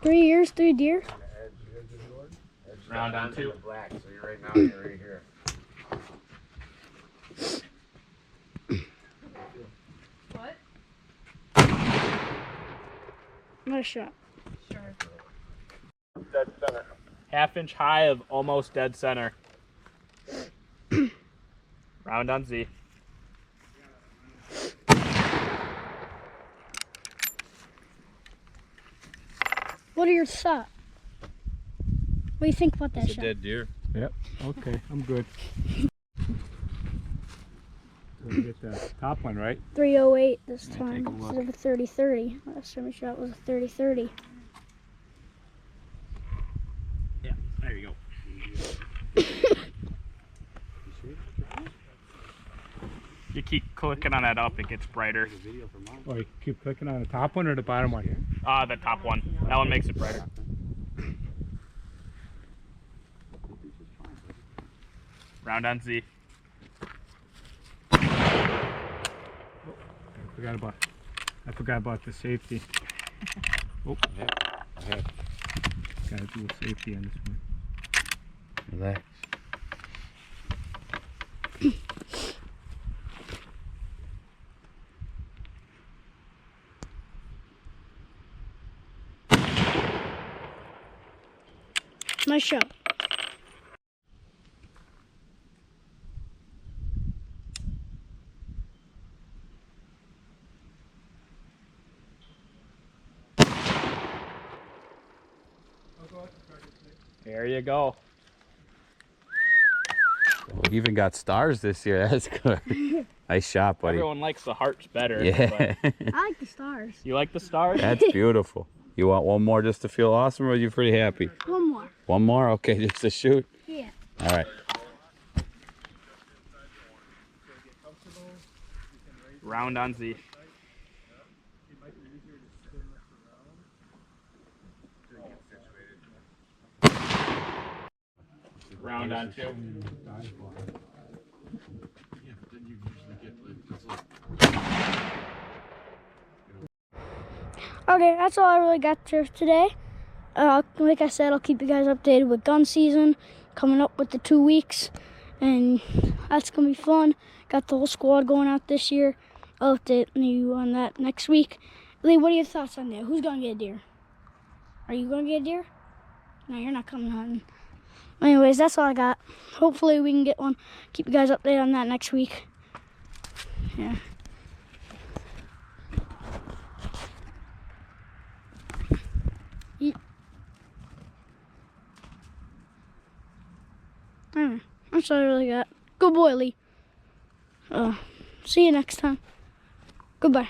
3 years, 3 deer. Round on 2. Black, so you're right now, you're right here. What? Nice shot. Sure. Dead center. Half-inch high of almost dead center. Round on Z. What are your thoughts? What do you think about that It's a shot? dead deer. Yep. Okay, I'm good. So we get the top one, right? 308 this Yeah, time take a instead look. of a 30-30. Last time we shot was a 30-30. Yeah, there you go. You keep clicking on that up, it gets brighter. Oh, you keep clicking on the top one or the bottom one? The top one. That one makes it brighter. Round on Z. I forgot about the safety. Oh, I have. gotta do a safety on this one. Relax. Nice shot. There you go. We even got stars this year. That's good. Nice shot, buddy. Everyone likes the hearts better. Yeah. I like the stars. You like the stars? That's beautiful. You want one more just to feel awesome, or are you pretty happy? One more. One more? Okay, just to shoot? Yeah. All right. Round on Z. Round on 2. Okay, that's all I really got for today. Like I said, I'll keep you guys updated with gun season coming up with the 2 weeks, and that's gonna be fun. Got the whole squad going out this year. I'll update you on that next week. Lee, what are your thoughts on that? Who's gonna get a deer? Are you gonna get a deer? No, you're not coming hunting. Anyways, that's all I got. Hopefully we can get one. Keep you guys updated on that next week. Yeah. That's all I really got. Good boy, Lee. See you next time. Goodbye.